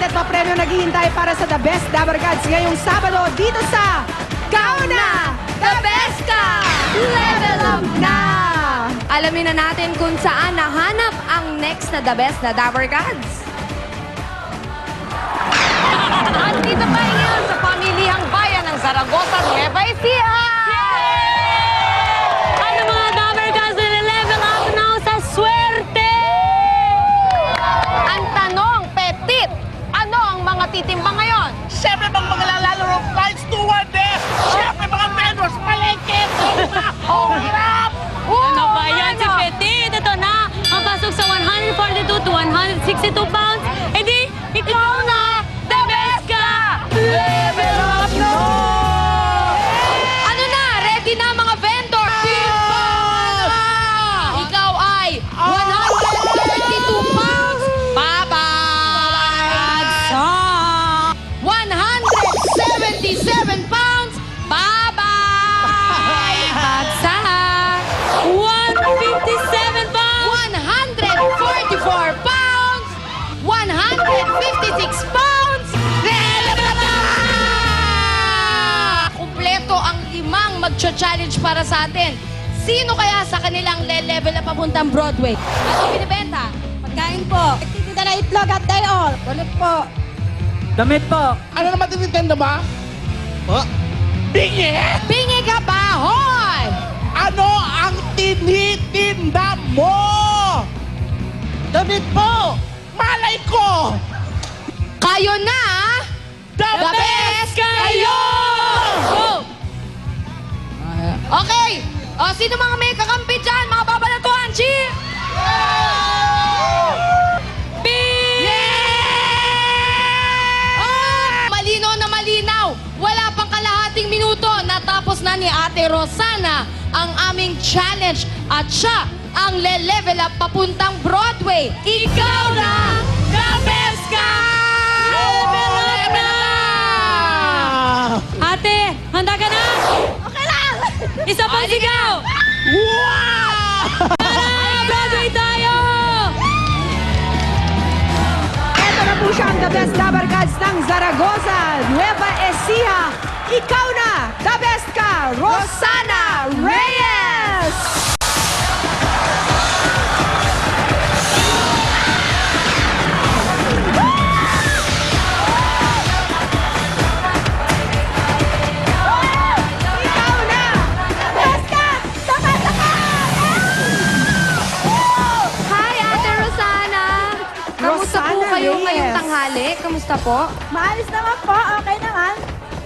at papremyo naghihintay para sa The Best Dabber Gods ngayong Sabado dito sa Kauna! The Best Ka! Level Up na! Alamin na natin kung saan nahanap ang next na The Best na Dabber Gods. At dito tayo ngayon sa pamilihang bayan ng Zaragoza, Nueva Ecija! Ano mga Dabber Gods na level up now sa swerte? Ang tanong, Petit, ano ang mga titimbang ngayon? Siyempre mga lalaro flights to one day! Siyempre mga vendors, palengke! Oh, hirap! Ano ba yan si Petit? Ito na, ang pasok sa 142 to 162 pounds. E di, ikaw na, the best ka! Level up no! Ano na? Ready na mga vendor? Timbang na! Ikaw ay 132 pounds. Bye-bye! 177 pounds. Bye-bye! Bagsak! 157 pounds! 144 pounds. 156 pounds. Level up na! Kumpleto ang limang magcha-challenge para sa atin. Sino kaya sa kanilang le-level na papuntang Broadway? Ano binibenta? Pagkain po. Nagtitinda na itlog at day all. Kulit po. Damit po. Ano naman tinitenda ba? Oh? Bingi! Bingi ka ba, hoy? Ano ang tinitinda mo? Damit po! Malay ko! Kayo na! The best kayo! Go! Okay. O, sino mga may kakampi dyan? Mga babalatuhan, cheer! Malinaw na malinaw. Wala pang kalahating minuto. Natapos na ni Ate Rosana ang aming challenge. At siya ang le-level up papuntang Broadway. Ikaw na! The best ka! Level up na! Ate, handa ka na? Okay lang! Isa pang sigaw! Wow! Tara! Broadway tayo! Ito na po siya ang The Best Dabber Gods ng Zaragoza, Nueva Ecija. Ikaw na! The Best Ka! Rosana Reyes! Ikaw na! Best ka! Dapat ka! Hi, Ate Rosana! Kamusta po Rosana kayo Reyes. ngayong tanghali? Kamusta po? Maalis naman po. Okay naman.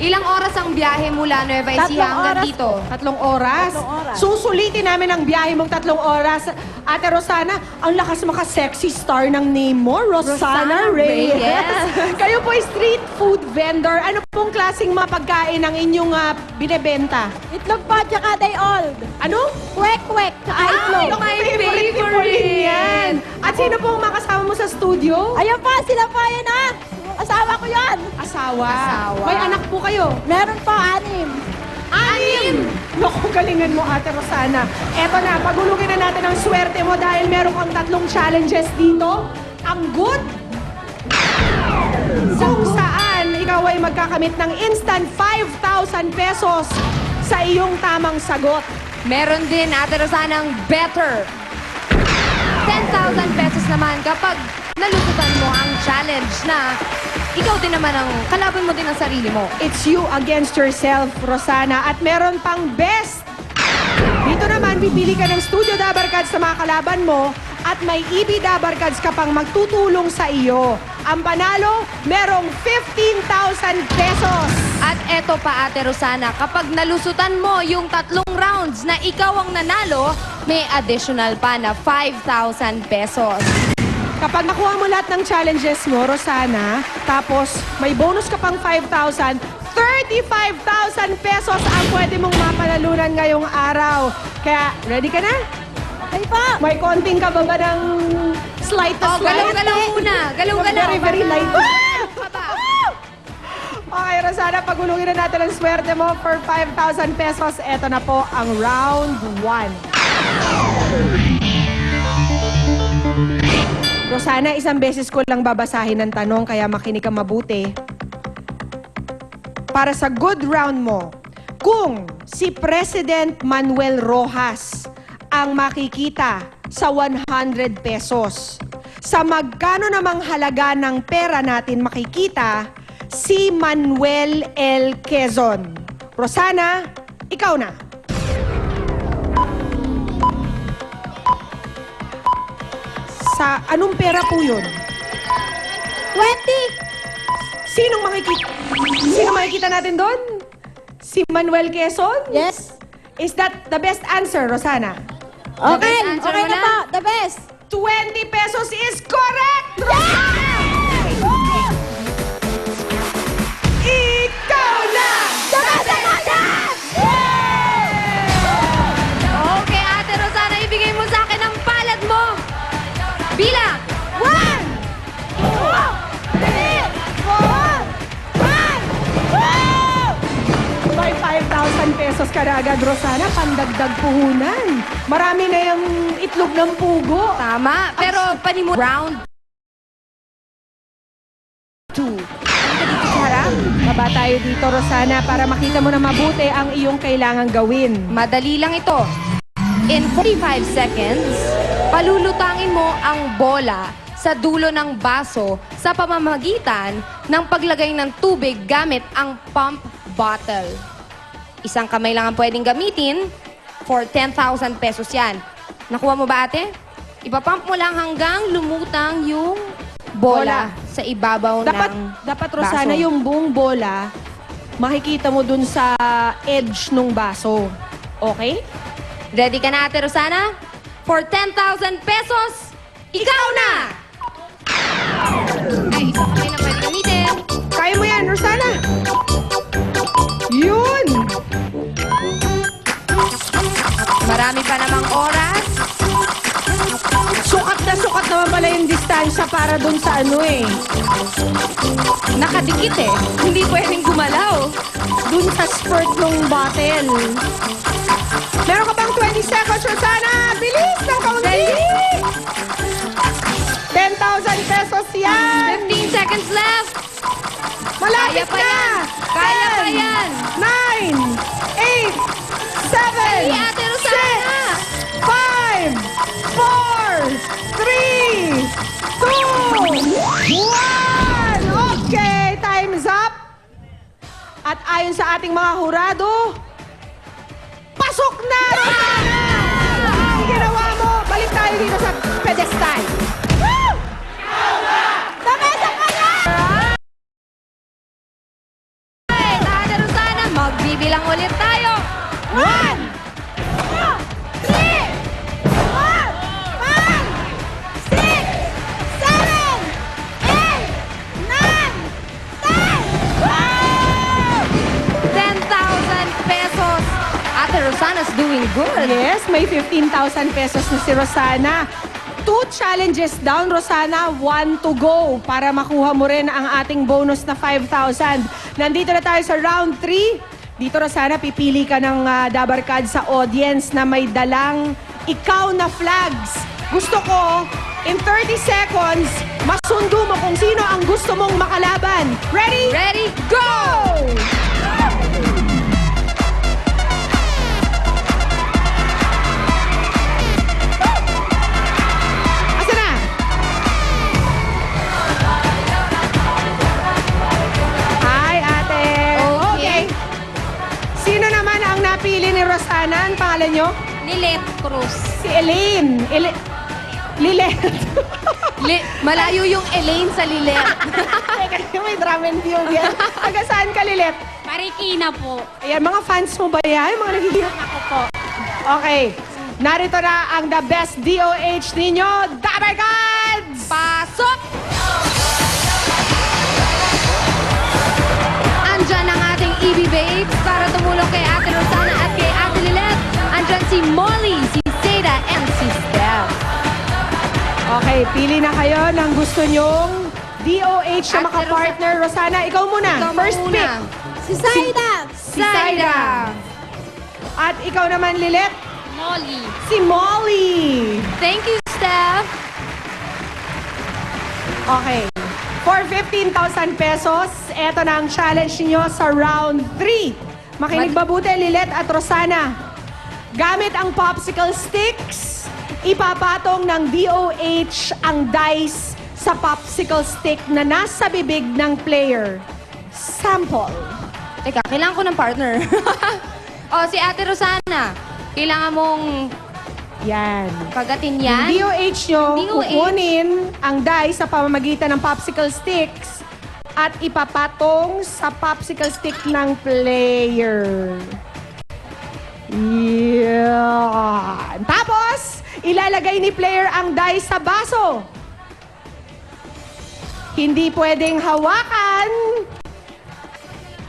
Ilang oras ang biyahe mula Nueva Ecija 3 hanggang oras dito? 3 oras. 3 oras. Susulitin namin ang biyahe mong 3 oras. Ate Rosana, ang lakas maka-sexy star ng name mo, Rosana Reyes. Reyes. Kayo po ay street food vendor. Ano pong klaseng mga pagkain ang inyong binebenta? Itlog po, tsaka day old. Ano? Kwek-kwek, tsaka itlog. my favorite ko rin yan. At sino pong makasama mo sa studio? Ayun po, sila po yun na. Asawa ko yun. Asawa. Asawa. May anak po kayo? Meron po, 6. 6! Naku, galingan mo, Ate Rosana. Eto na, pagulugin na natin ang swerte mo dahil meron kang 3 challenges dito. Ang good, kung saan ikaw ay magkakamit ng instant 5,000 pesos sa iyong tamang sagot. Meron din, Ate Rosana, ang better. 10,000 pesos naman kapag nalusutan mo ang challenge na ikaw din naman ang kalaban mo din ang sarili mo. It's you against yourself, Rosana. At meron pang best. Dito naman, pipili ka ng Studio Dabber Gods sa mga kalaban mo at may EB Dabber Gods ka pang magtutulong sa iyo. Ang panalo, merong 15,000 pesos. At eto pa, Ate Rosana, kapag nalusutan mo yung 3 rounds na ikaw ang nanalo, may additional pa na 5,000 pesos. Kapag nakuha mo lahat ng challenges mo, Rosana, tapos may bonus ka pang 5,000, 35,000 pesos ang pwede mong mapanalunan ngayong araw. Kaya, ready ka na? Okay po. May konting kababa ng slight na Oh, galaw-galaw muna. Galaw-galaw. Very, very light. Baba. Okay, Rosana, pagulungin na natin ang swerte mo for 5,000 pesos. Ito na po ang round 1. Rosana, isang beses ko lang babasahin ng tanong, kaya makinig ka mabuti. Para sa good round mo, kung si President Manuel Rojas ang makikita sa 100 pesos, sa magkano namang halaga ng pera natin makikita si Manuel L. Quezon? Rosana, ikaw na. Sa anong pera po yun? 20! Sinong makikita natin doon? Si Manuel Quezon? Yes. Is that the best answer, Rosana? Okay, answer okay mo na na? po. The best. 20 pesos is correct! Rosana! Ikaw na! Okay, Ate Rosana, ibigay mo sa akin ang palad mo. Bilang! 5,000 pesos ka na agad, Rosana. Pandagdag puhunan. Marami na yung itlog ng pugo. Tama, pero panimo round 2. Harap, baba tayo dito, Rosana, para makita mo na mabuti ang iyong kailangang gawin. Madali lang ito. In 45 seconds, palulutangin mo ang bola sa dulo ng baso sa pamamagitan ng paglagay ng tubig gamit ang pump bottle. Isang kamay lang ang pwedeng gamitin for 10,000 pesos yan. Nakuha mo ba, ate? Ipapump mo lang hanggang lumutang yung bola sa ibabaw ng Dapat, Rosana, baso. yung buong bola, makikita mo dun sa edge ng baso. Okay? Ready ka na, Ate Rosana? For 10,000 pesos, ikaw na! Ay, isang kamay lang pwede gamitin. Kaya mo yan, Rosana! Yun! Marami pa namang oras. Sukat naman pala yung distansya para dun sa ano eh. Nakadikit eh. Hindi pwedeng gumalaw. Dun sa skirt ng bottle. Meron ka bang 20 seconds, Rosana? Bilis ng kaunti! 10,000 pesos yan! 15 seconds left. Malapit Kaya pa na! yan. Kaya pa yan. 9, 8, 7, Dali, Ate Rosana. 5, 4, 3, 2, 1! Okay, time's up! At ayon sa ating mga hurado, pasok na! Rosana! Ang ginawa mo, balik tayo dito sa pedestal. Woo! Lamesa ka na! Okay, Ate Rosana, magbibilang ulit tayo. 1, 2, 3, 4, 5, 10,000 pesos. Ate Rosana's doing good. Yes, may 15,000 pesos na si Rosana. 2 challenges down, Rosana. 1 to go para makuha mo rin ang ating bonus na 5,000. Nandito na tayo sa round 3. Dito, Rosana, pipili ka ng Dabar Card sa audience na may dalang ikaw na flags. Gusto ko, in 30 seconds, masundo mo kung sino ang gusto mong makalaban. Ready? Ready, go! Asa na? Hi, ate. Okay. Sino naman ang napili ni Rosana? Ang pangalan nyo? Lilet Cruz. Si Elaine. Lilet. Malayo yung Elaine sa Lilet. Teka, may drum and view yan. Taga saan ka, Lilet? Marikina po. Ayan, mga fans mo ba yan? Mga nagigilap ako po. Okay. Narito na ang the best DOH ninyo, Dabar Cards! Pasok! Andyan ang ating EB Babes para tumulong kay Ate Rosana at kay Ate Lilet. Andyan si Molly, si Seda, and si Steph. Okay, pili na kayo ng gusto nyong DOH na Ate makapartner. Rosana, ikaw muna. Ikaw First muna. pick. Si Saida. Si Saida. At ikaw naman, Lilet. Molly. Si Molly. Thank you, Steph. Okay. For 15,000 pesos, eto na ang challenge niyo sa round 3. Makinig mabuti, Lilet at Rosana. Gamit ang popsicle sticks, ipapatong ng DOH ang dice sa popsicle stick na nasa bibig ng player. Sample. Teka, kailangan ko ng partner. Si Ate Rosana, kailangan mong Yan. pagatin yan. Yung DOH nyo, DOH. kukunin ang dice sa pamamagitan ng popsicle sticks at ipapatong sa popsicle stick ng player. Yan. Tapos, ilalagay ni player ang dice sa baso. Hindi pwedeng hawakan.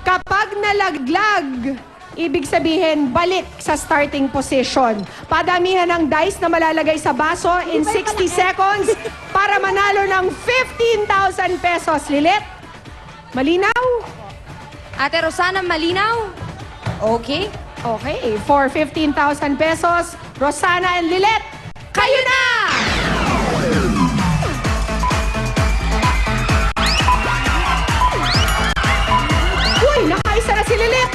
Kapag nalaglag, ibig sabihin, balik sa starting position. Padamihan ng dice na malalagay sa baso in 60 seconds para manalo ng 15,000 pesos. Lilit, malinaw? Ate Rosana, malinaw? Okay. Okay, for 15,000 pesos, Rosana and Lilet, kayo na! Uy, nakaisa na si Lilet!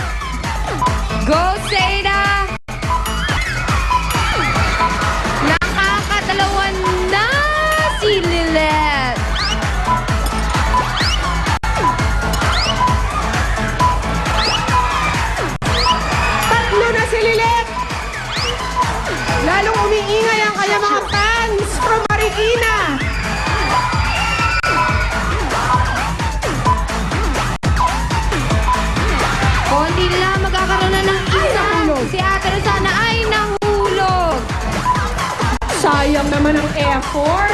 Go, Seda! Nakakadalawan na si Lilet. Tatlo na si Lilet! Lalong umiingay ang kanyang mga fans from Marikina! Konti na lang magkakaroon na ng isa. nahulog. Si Ate Rosana ay nahulog. Sayang naman ang effort.